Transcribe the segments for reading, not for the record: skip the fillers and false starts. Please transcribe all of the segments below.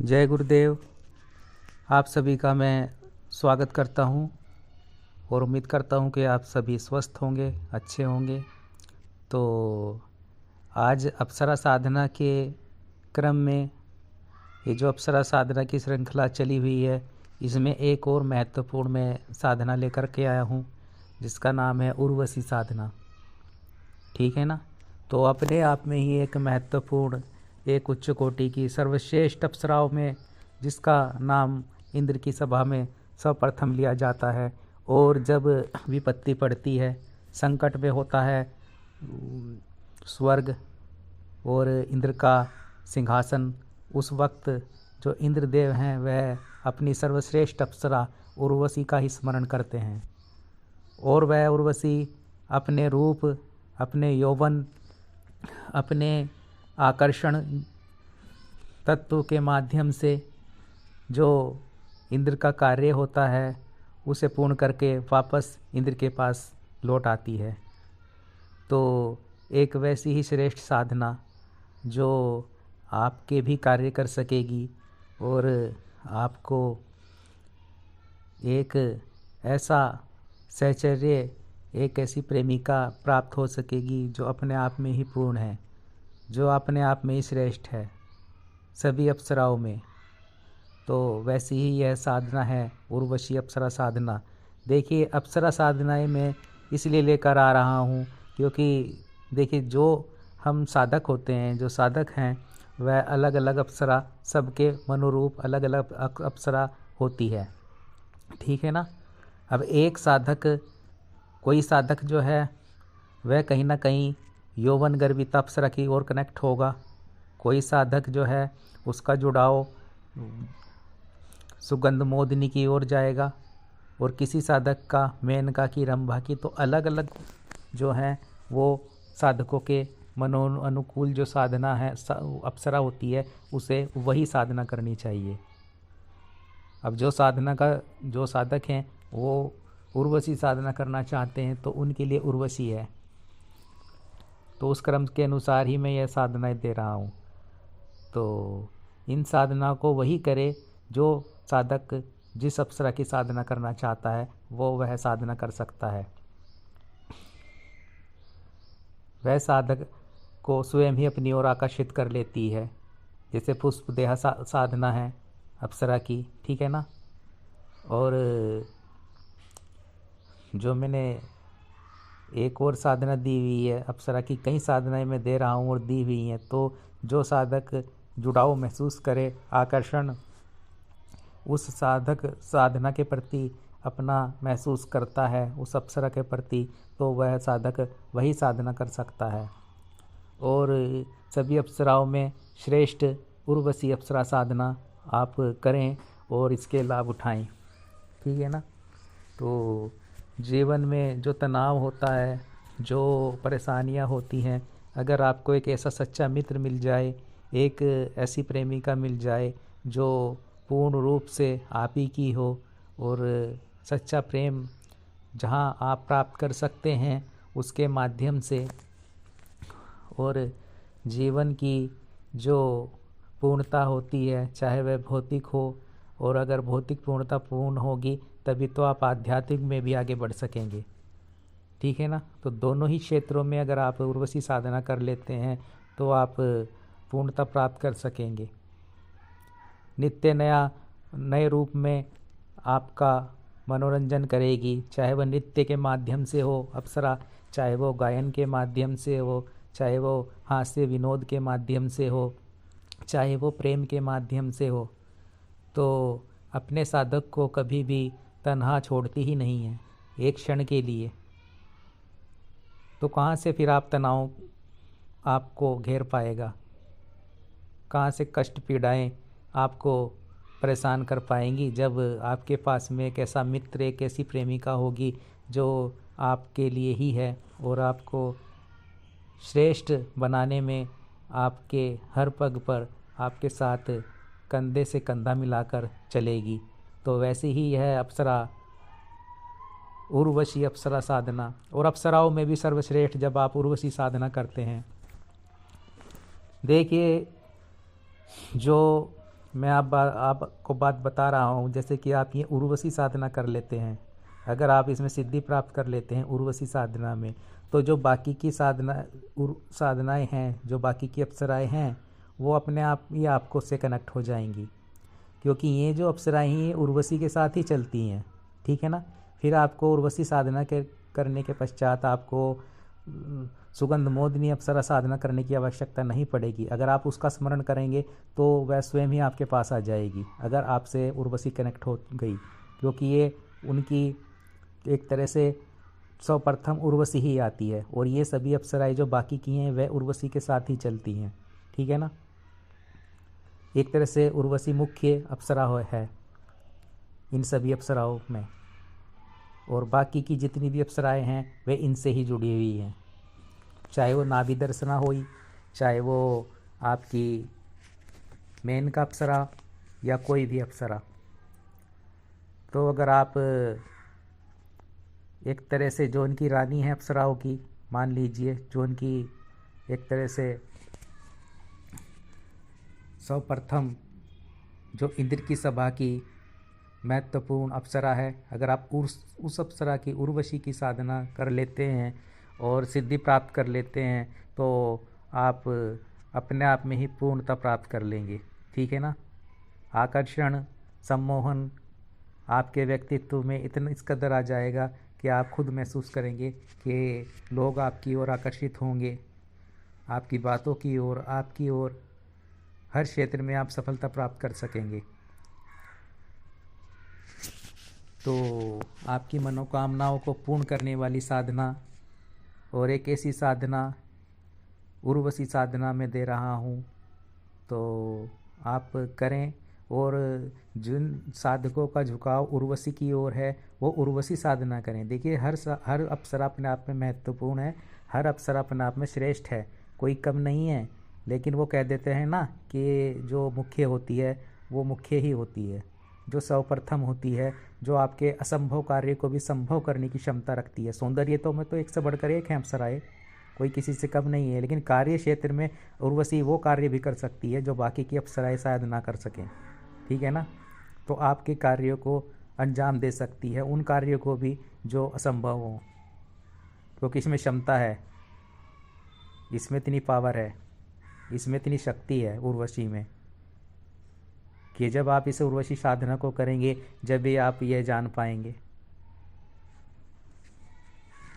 जय गुरुदेव। आप सभी का मैं स्वागत करता हूं और उम्मीद करता हूं कि आप सभी स्वस्थ होंगे, अच्छे होंगे। तो आज अप्सरा साधना के क्रम में ये जो अप्सरा साधना की श्रृंखला चली हुई है, इसमें एक और महत्वपूर्ण मैं साधना लेकर के आया हूं, जिसका नाम है उर्वशी साधना। ठीक है ना। तो अपने आप में ही एक महत्वपूर्ण, एक उच्च कोटि की सर्वश्रेष्ठ अप्सराओं में जिसका नाम इंद्र की सभा में सर्वप्रथम लिया जाता है। और जब विपत्ति पड़ती है, संकट में होता है स्वर्ग और इंद्र का सिंहासन, उस वक्त जो इंद्रदेव हैं वह अपनी सर्वश्रेष्ठ अप्सरा उर्वशी का ही स्मरण करते हैं। और वह उर्वशी अपने रूप, अपने यौवन, अपने आकर्षण तत्व के माध्यम से जो इंद्र का कार्य होता है उसे पूर्ण करके वापस इंद्र के पास लौट आती है। तो एक वैसी ही श्रेष्ठ साधना जो आपके भी कार्य कर सकेगी और आपको एक ऐसा सहचर्य, एक ऐसी प्रेमिका प्राप्त हो सकेगी जो अपने आप में ही पूर्ण है, जो अपने आप में ही श्रेष्ठ है सभी अप्सराओं में। तो वैसी ही यह साधना है उर्वशी अप्सरा साधना। देखिए, अप्सरा साधनाएं मैं इसलिए लेकर आ रहा हूँ क्योंकि देखिए, जो हम साधक होते हैं, जो साधक हैं, वह अलग अलग अप्सरा, सबके मनोरूप अलग अलग अप्सरा होती है। ठीक है ना। अब एक साधक, कोई साधक जो है वह कहीं ना कहीं यौवन गर्भिता अप्सरा की ओर कनेक्ट होगा। कोई साधक जो है उसका जुड़ाव सुगंध मोदिनी की ओर जाएगा, और किसी साधक का मेनका की, रंभा की। तो अलग अलग जो है वो साधकों के मनो अनुकूल जो साधना है, अप्सरा होती है, उसे वही साधना करनी चाहिए। अब जो साधक हैं वो उर्वशी साधना करना चाहते हैं तो उनके लिए उर्वशी है। तो उस क्रम के अनुसार ही मैं यह साधनाएं दे रहा हूँ। तो इन साधना को वही करे जो साधक जिस अप्सरा की साधना करना चाहता है वो वह साधना कर सकता है। वह साधक को स्वयं ही अपनी ओर आकर्षित कर लेती है, जैसे पुष्प देह साधना है अप्सरा की। ठीक है ना। और जो मैंने एक और साधना दी हुई है अप्सरा की, कई साधनाएं मैं दे रहा हूँ और दी हुई हैं। तो जो साधक जुड़ाव महसूस करे, आकर्षण उस साधक साधना के प्रति अपना महसूस करता है, उस अप्सरा के प्रति, तो वह साधक वही साधना कर सकता है। और सभी अप्सराओं में श्रेष्ठ उर्वशी अप्सरा साधना आप करें और इसके लाभ उठाएं। ठीक है ना। तो जीवन में जो तनाव होता है, जो परेशानियां होती हैं, अगर आपको एक ऐसा सच्चा मित्र मिल जाए, एक ऐसी प्रेमिका मिल जाए जो पूर्ण रूप से आप ही की हो, और सच्चा प्रेम जहां आप प्राप्त कर सकते हैं उसके माध्यम से, और जीवन की जो पूर्णता होती है, चाहे वह भौतिक हो, और अगर भौतिक पूर्णता पूर्ण होगी तभी तो आप आध्यात्मिक में भी आगे बढ़ सकेंगे। ठीक है ना। तो दोनों ही क्षेत्रों में अगर आप उर्वशी साधना कर लेते हैं तो आप पूर्णता प्राप्त कर सकेंगे। नित्य नए रूप में आपका मनोरंजन करेगी, चाहे वह नृत्य के माध्यम से हो अप्सरा, चाहे वो गायन के माध्यम से हो, चाहे वो हास्य विनोद के माध्यम से हो, चाहे वो प्रेम के माध्यम से हो। तो अपने साधक को कभी भी तन्हा छोड़ती ही नहीं है एक क्षण के लिए। तो कहाँ से फिर आप तनाव आपको घेर पाएगा, कहाँ से कष्ट पीड़ाएं आपको परेशान कर पाएंगी, जब आपके पास में एक ऐसा मित्र, एक ऐसी प्रेमिका होगी जो आपके लिए ही है और आपको श्रेष्ठ बनाने में आपके हर पग पर आपके साथ कंधे से कंधा मिलाकर चलेगी। तो वैसे ही यह अप्सरा उर्वशी अप्सरा साधना, और अप्सराओं में भी सर्वश्रेष्ठ जब आप उर्वशी साधना करते हैं। देखिए, जो मैं आपको बात बता रहा हूँ, जैसे कि आप ये उर्वशी साधना कर लेते हैं, अगर आप इसमें सिद्धि प्राप्त कर लेते हैं उर्वशी साधना में, तो जो बाकी की साधनाएं हैं, जो बाकी की अप्सराएं हैं, वो अपने आप ही आपको से कनेक्ट हो जाएंगी, क्योंकि ये जो अप्सराएं हैं ये उर्वशी के साथ ही चलती हैं। ठीक है ना। फिर आपको उर्वशी साधना करने के पश्चात आपको सुगंध मोदिनी अप्सरा साधना करने की आवश्यकता नहीं पड़ेगी। अगर आप उसका स्मरण करेंगे तो वह स्वयं ही आपके पास आ जाएगी, अगर आपसे उर्वशी कनेक्ट हो गई, क्योंकि ये उनकी एक तरह से सर्वप्रथम उर्वशी ही आती है, और ये सभी अप्सराएं जो बाकी की हैं वह उर्वशी के साथ ही चलती हैं। ठीक है ना। एक तरह से उर्वशी मुख्य अप्सरा है इन सभी अप्सराओं में, और बाकी की जितनी भी अप्सराएं हैं वे इनसे ही जुड़ी हुई हैं, चाहे वो नाभि दर्शना होई, चाहे वो आपकी मेनका अप्सरा या कोई भी अप्सरा। तो अगर आप एक तरह से जो उनकी रानी है अप्सराओं की, मान लीजिए जो उनकी एक तरह से सर्वप्रथम जो इंद्र की सभा की महत्वपूर्ण अप्सरा है, अगर आप उस अप्सरा की उर्वशी की साधना कर लेते हैं और सिद्धि प्राप्त कर लेते हैं, तो आप अपने आप में ही पूर्णता प्राप्त कर लेंगे। ठीक है ना। आकर्षण, सम्मोहन आपके व्यक्तित्व में इतना इस कदर आ जाएगा कि आप खुद महसूस करेंगे कि लोग आपकी ओर आकर्षित होंगे, आपकी बातों की ओर, आपकी ओर, हर क्षेत्र में आप सफलता प्राप्त कर सकेंगे। तो आपकी मनोकामनाओं को पूर्ण करने वाली साधना, और एक ऐसी साधना उर्वशी साधना में दे रहा हूँ, तो आप करें। और जिन साधकों का झुकाव उर्वशी की ओर है वो उर्वशी साधना करें। देखिए हर अप्सरा अपने आप में महत्वपूर्ण है, हर अप्सरा अपने आप में श्रेष्ठ है, कोई कम नहीं है। लेकिन वो कह देते हैं ना कि जो मुख्य होती है वो मुख्य ही होती है, जो सर्वप्रथम होती है, जो आपके असंभव कार्य को भी संभव करने की क्षमता रखती है। सौंदर्य तो में तो एक से बढ़कर एक है अप्सराएं, कोई किसी से कम नहीं है, लेकिन कार्य क्षेत्र में उर्वशी वो कार्य भी कर सकती है जो बाकी की अप्सराएं शायद ना कर सकें। ठीक है ना। तो आपके कार्यों को अंजाम दे सकती है, उन कार्यों को भी जो असंभव हो, क्योंकि इसमें क्षमता है, इसमें इतनी पावर है, इसमें इतनी शक्ति है उर्वशी में, कि जब आप इस उर्वशी साधना को करेंगे जब भी आप यह जान पाएंगे।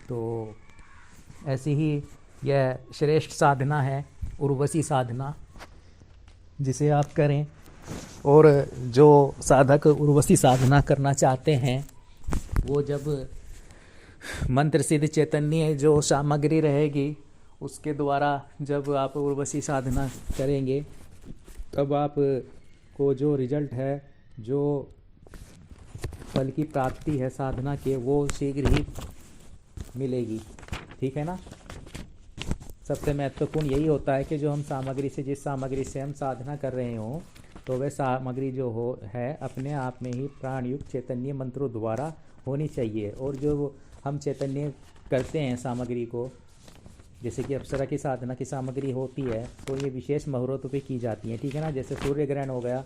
तो ऐसी ही यह श्रेष्ठ साधना है उर्वशी साधना, जिसे आप करें। और जो साधक उर्वशी साधना करना चाहते हैं वो जब मंत्र सिद्ध चैतन्य जो सामग्री रहेगी उसके द्वारा जब आप उर्वशी साधना करेंगे, तब आप को जो रिजल्ट है, जो फल की प्राप्ति है साधना के, वो शीघ्र ही मिलेगी। ठीक है ना। सबसे महत्वपूर्ण यही होता है कि जो हम सामग्री से, जिस सामग्री से हम साधना कर रहे हों, तो वह सामग्री जो है अपने आप में ही प्राणयुक्त चैतन्य मंत्रों द्वारा होनी चाहिए। और जो हम चैतन्य करते हैं सामग्री को, जैसे कि अप्सरा की साधना की सामग्री होती है, तो ये विशेष मुहूर्तों पे की जाती है। ठीक है ना। जैसे सूर्य ग्रहण हो गया,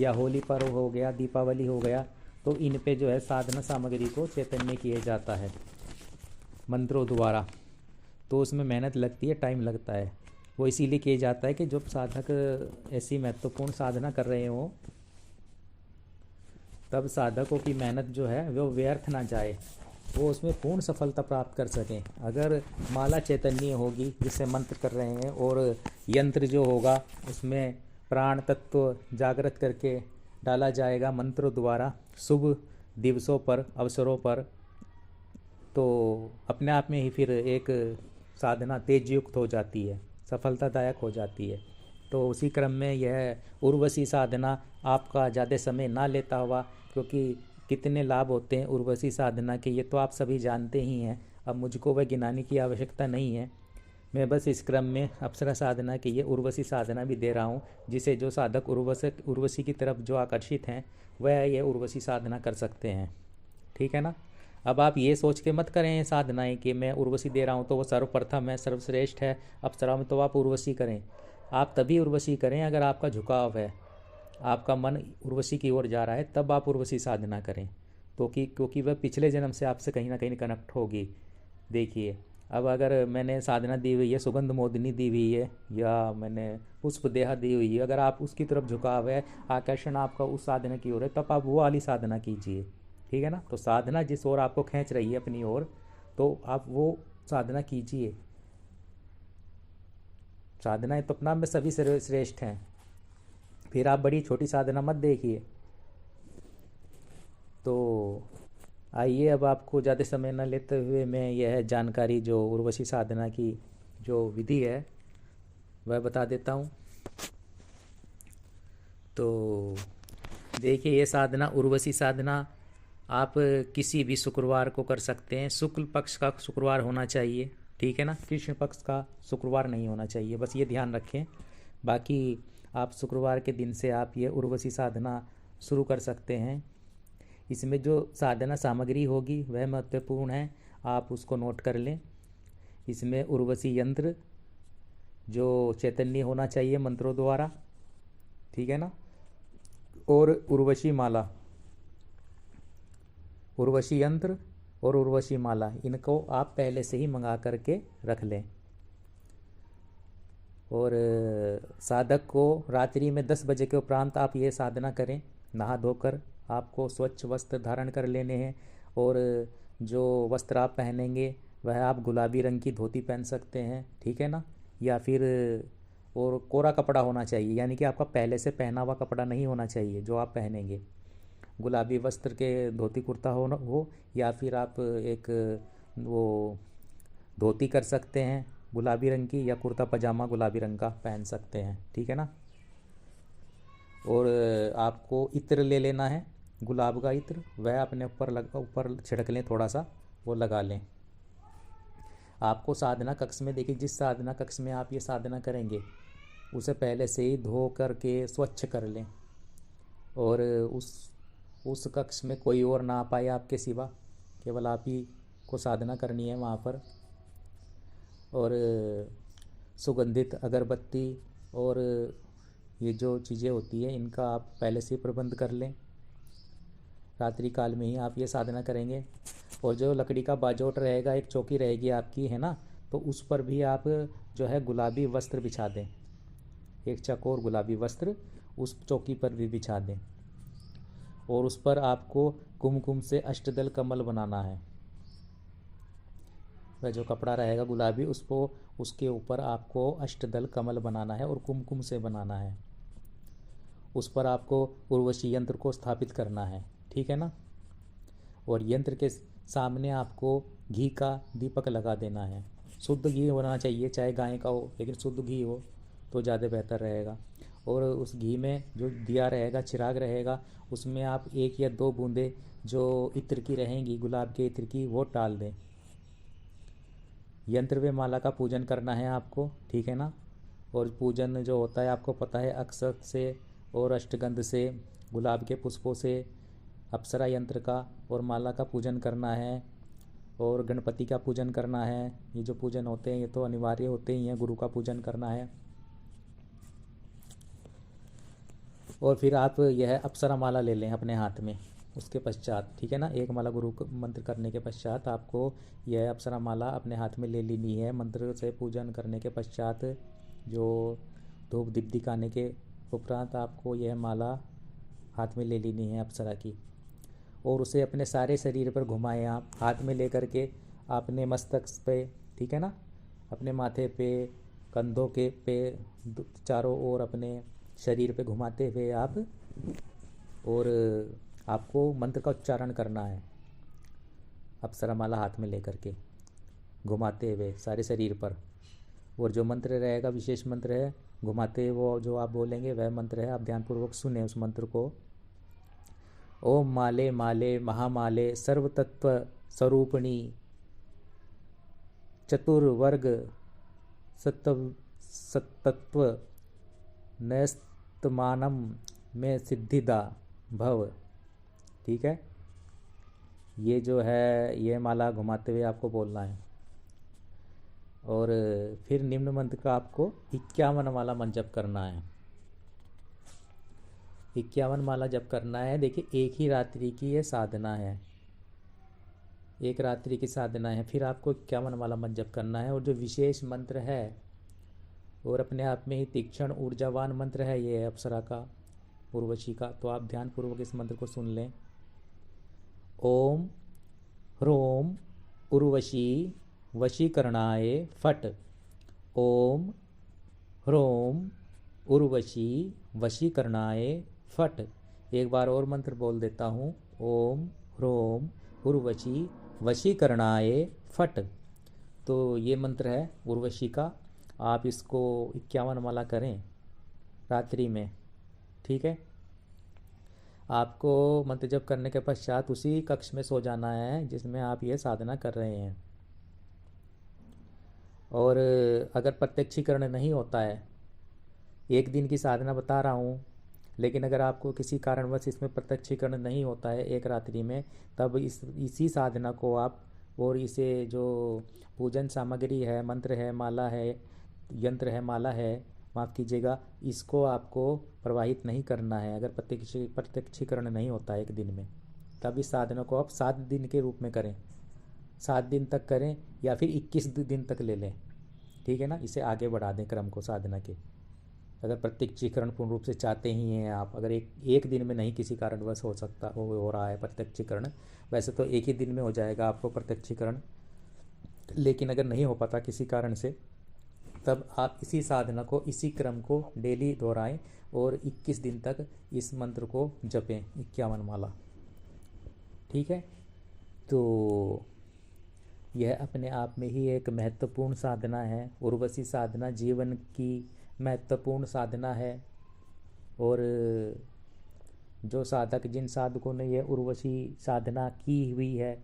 या होली पर्व हो गया, दीपावली हो गया, तो इन पे जो है साधना सामग्री को चैतन्य किया जाता है मंत्रों द्वारा। तो उसमें मेहनत लगती है, टाइम लगता है। वो इसीलिए किया जाता है कि जब साधक ऐसी महत्वपूर्ण साधना कर रहे हों, तब साधकों की मेहनत जो है वो व्यर्थ ना जाए, वो उसमें पूर्ण सफलता प्राप्त कर सकें। अगर माला चैतन्य होगी जिससे मंत्र कर रहे हैं, और यंत्र जो होगा उसमें प्राण तत्व जागृत करके डाला जाएगा मंत्रों द्वारा शुभ दिवसों पर, अवसरों पर, तो अपने आप में ही फिर एक साधना तेजयुक्त हो जाती है, सफलतादायक हो जाती है। तो उसी क्रम में यह उर्वशी साधना आपका ज़्यादा समय ना लेता हुआ, क्योंकि कितने लाभ होते हैं उर्वशी साधना के ये तो आप सभी जानते ही हैं, अब मुझको वह गिनाने की आवश्यकता नहीं है। मैं बस इस क्रम में अप्सरा साधना के ये उर्वशी साधना भी दे रहा हूँ, जिसे जो साधक उर्वशी की तरफ जो आकर्षित हैं वह ये उर्वशी साधना कर सकते हैं। ठीक है ना। अब आप ये सोच के मत करें साधनाएं कि मैं उर्वशी दे रहा हूँ तो वो सर्वप्रथम है, सर्वश्रेष्ठ है अप्सरा में, तो आप उर्वशी करें। आप तभी उर्वशी करें अगर आपका झुकाव है, आपका मन उर्वशी की ओर जा रहा है, तब आप उर्वशी साधना करें। तो क्योंकि वह पिछले जन्म से आपसे कहीं ना कहीं कनेक्ट होगी। देखिए, अब अगर मैंने साधना दी हुई है, सुगंध मोदिनी दी हुई है, या मैंने पुष्प देहा दी हुई है, अगर आप उसकी तरफ झुकाव है, आकर्षण आपका उस साधना की ओर है, तब आप वो वाली साधना कीजिए। ठीक है ना। तो साधना जिस ओर आपको खींच रही है अपनी ओर, तो आप वो साधना कीजिए। साधनाएं तो अपना में सभी श्रेष्ठ हैं। फिर आप बड़ी छोटी साधना मत देखिए। तो आइए, अब आपको ज़्यादा समय न लेते हुए मैं यह जानकारी जो उर्वशी साधना की जो विधि है वह बता देता हूँ। तो देखिए, ये साधना उर्वशी साधना आप किसी भी शुक्रवार को कर सकते हैं। शुक्ल पक्ष का शुक्रवार होना चाहिए, ठीक है ना। कृष्ण पक्ष का शुक्रवार नहीं होना चाहिए, बस ये ध्यान रखें। बाकी आप शुक्रवार के दिन से आप ये उर्वशी साधना शुरू कर सकते हैं। इसमें जो साधना सामग्री होगी वह महत्वपूर्ण है, आप उसको नोट कर लें। इसमें उर्वशी यंत्र जो चैतन्य होना चाहिए मंत्रों द्वारा, ठीक है ना, और उर्वशी माला, उर्वशी यंत्र और उर्वशी माला, इनको आप पहले से ही मंगा करके रख लें। और साधक को रात्रि में 10 बजे के उपरांत आप ये साधना करें। नहा धोकर आपको स्वच्छ वस्त्र धारण कर लेने हैं, और जो वस्त्र आप पहनेंगे वह आप गुलाबी रंग की धोती पहन सकते हैं, ठीक है ना, या फिर और कोरा कपड़ा होना चाहिए, यानी कि आपका पहले से पहना हुआ कपड़ा नहीं होना चाहिए जो आप पहनेंगे। गुलाबी वस्त्र के धोती कुर्ता हो, या फिर आप एक वो धोती कर सकते हैं गुलाबी रंग की, या कुर्ता पजामा गुलाबी रंग का पहन सकते हैं, ठीक है ना। और आपको इत्र ले लेना है, गुलाब का इत्र, वह अपने ऊपर छिड़क लें, थोड़ा सा वो लगा लें। आपको साधना कक्ष में, देखिए जिस साधना कक्ष में आप ये साधना करेंगे उसे पहले से ही धो करके स्वच्छ कर लें, और उस कक्ष में कोई और ना आ पाए आपके सिवा, केवल आप ही को साधना करनी है वहाँ पर। और सुगंधित अगरबत्ती और ये जो चीज़ें होती है इनका आप पहले से प्रबंध कर लें। रात्रि काल में ही आप ये साधना करेंगे। और जो लकड़ी का बाजोट रहेगा, एक चौकी रहेगी आपकी, है ना, तो उस पर भी आप जो है गुलाबी वस्त्र बिछा दें, एक चकोर गुलाबी वस्त्र उस चौकी पर भी बिछा दें। और उस पर आपको कुमकुम से अष्टदल कमल बनाना है। वह जो कपड़ा रहेगा गुलाबी, उसको उसके ऊपर आपको अष्टदल कमल बनाना है और कुमकुम से बनाना है। उस पर आपको उर्वशी यंत्र को स्थापित करना है, ठीक है ना। और यंत्र के सामने आपको घी का दीपक लगा देना है। शुद्ध घी होना चाहिए, चाहे गाय का हो, लेकिन शुद्ध घी हो तो ज़्यादा बेहतर रहेगा। और उस घी में जो दिया रहेगा, चिराग रहेगा, उसमें आप 1 या 2 बूंदें जो इत्र की रहेंगी, गुलाब के इत्र की, वो डाल दें। यंत्र व माला का पूजन करना है आपको, ठीक है ना। और पूजन जो होता है आपको पता है, अक्षत से और अष्टगंध से, गुलाब के पुष्पों से, अप्सरा यंत्र का और माला का पूजन करना है, और गणपति का पूजन करना है। ये जो पूजन होते हैं ये तो अनिवार्य होते ही हैं, गुरु का पूजन करना है। और फिर आप यह अप्सरा माला ले लें अपने हाथ में उसके पश्चात, ठीक है ना। एक माला गुरु मंत्र करने के पश्चात आपको यह अप्सरा माला अपने हाथ में ले लेनी है। मंत्र से पूजन करने के पश्चात जो धूप दीप दिखाने के उपरांत आपको यह माला हाथ में ले लेनी है अप्सरा की, और उसे अपने सारे शरीर पर घुमाएं। आप हाथ में लेकर के अपने मस्तक पे, ठीक है ना, अपने माथे पे, कंधों के पे, चारों ओर अपने शरीर पे घुमाते हुए आप, और आपको मंत्र का उच्चारण करना है अप्सरा माला हाथ में लेकर के घुमाते हुए सारे शरीर पर। और जो मंत्र रहेगा विशेष मंत्र है, घुमाते हुए वो जो आप बोलेंगे वह मंत्र है, आप ध्यानपूर्वक सुने उस मंत्र को। ओम माले माले महामाले सर्वतत्व स्वरूपिणी चतुर्वर्ग सत्तत्व नयस्तमानम में सिद्धिदा भव, ठीक है। ये जो है ये माला घुमाते हुए आपको बोलना है। और फिर निम्न मंत्र का आपको 51 माला मंजप करना है। 51 माला जप करना है। देखिए एक ही रात्रि की ये साधना है, एक रात्रि की साधना है। फिर आपको 51 माला मत जप करना है। और जो विशेष मंत्र है और अपने आप में ही तीक्ष्ण ऊर्जावान मंत्र है, ये है अप्सरा का, उर्वशी का। तो आप ध्यानपूर्वक इस मंत्र को सुन लें। ओम ह्रोम उर्वशी वशीकरणाय फट। ओम ह्रोम उर्वशी वशीकरणाय फट। एक बार और मंत्र बोल देता हूँ। ओम ह्रोम उर्वशी वशीकरणाय फट। तो ये मंत्र है उर्वशी का। आप इसको 51 माला करें रात्रि में, ठीक है। आपको मंत्र जप करने के पश्चात उसी कक्ष में सो जाना है जिसमें आप ये साधना कर रहे हैं। और अगर प्रत्यक्षीकरण नहीं होता है, एक दिन की साधना बता रहा हूँ, लेकिन अगर आपको किसी कारणवश इसमें प्रत्यक्षीकरण नहीं होता है एक रात्रि में, तब इसी साधना को आप, और इसे जो पूजन सामग्री है, मंत्र है, माला है, यंत्र है, माला है, माफ़ कीजिएगा, इसको आपको प्रवाहित नहीं करना है। अगर प्रत्यक्षीकरण नहीं होता है एक दिन में, तब इस साधना को आप 7 दिन के रूप में करें, 7 दिन तक करें या फिर 21 दिन तक ले लें, ठीक है ना। इसे आगे बढ़ा दें क्रम को साधना के। अगर प्रत्यक्षीकरण पूर्ण रूप से चाहते ही हैं आप, अगर एक दिन में नहीं किसी कारणवश हो रहा है प्रत्यक्षीकरण, वैसे तो एक ही दिन में हो जाएगा आपको प्रत्यक्षीकरण, लेकिन अगर नहीं हो पाता किसी कारण से, तब आप इसी साधना को, इसी क्रम को डेली दोहराएं और 21 दिन तक इस मंत्र को जपें, 51 माला, ठीक है। तो यह अपने आप में ही एक महत्वपूर्ण साधना है। उर्वशी साधना जीवन की महत्वपूर्ण साधना है। और जो साधक, जिन साधकों ने यह उर्वशी साधना की हुई है,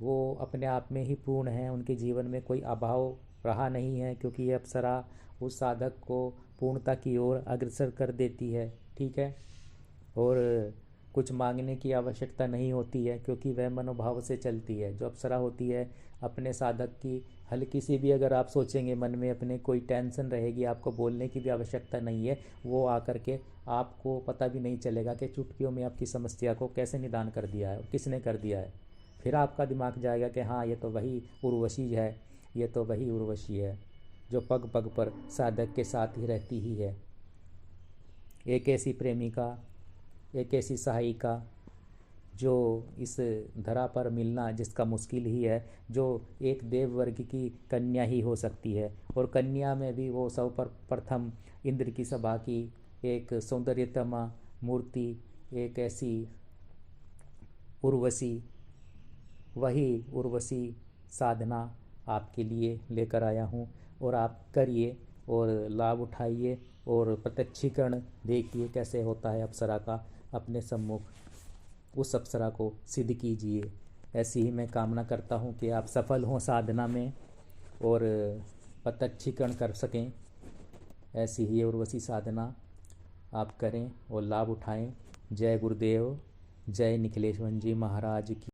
वो अपने आप में ही पूर्ण हैं। उनके जीवन में कोई अभाव रहा नहीं है, क्योंकि यह अप्सरा उस साधक को पूर्णता की ओर अग्रसर कर देती है, ठीक है। और कुछ मांगने की आवश्यकता नहीं होती है, क्योंकि वह मनोभाव से चलती है। जो अप्सरा होती है, अपने साधक की हल्की सी भी अगर आप सोचेंगे मन में, अपने कोई टेंशन रहेगी, आपको बोलने की भी आवश्यकता नहीं है, वो आकर के आपको पता भी नहीं चलेगा कि चुटकियों में आपकी समस्या को कैसे निदान कर दिया है, किसने कर दिया है। फिर आपका दिमाग जाएगा कि हाँ, ये तो वही उर्वशी है, ये तो वही उर्वशी है जो पग पग पर साधक के साथ ही रहती ही है। एक ऐसी प्रेमिका, एक ऐसी सहायिका जो इस धरा पर मिलना जिसका मुश्किल ही है, जो एक देव वर्ग की कन्या ही हो सकती है। और कन्या में भी वो सर्वप्रथम इंद्र की सभा की एक सौंदर्यतमा मूर्ति, एक ऐसी उर्वशी, वही उर्वशी साधना आपके लिए लेकर आया हूँ। और आप करिए और लाभ उठाइए और प्रत्यक्षीकरण देखिए कैसे होता है अप्सरा का अपने सम्मुख। उस अप्सरा को सिद्ध कीजिए। ऐसी ही मैं कामना करता हूँ कि आप सफल हों साधना में और प्रत्यक्षीकरण कर सकें। ऐसी ही उर्वशी साधना आप करें और लाभ उठाएं। जय गुरुदेव, जय निखिलेश्वर जी महाराज की।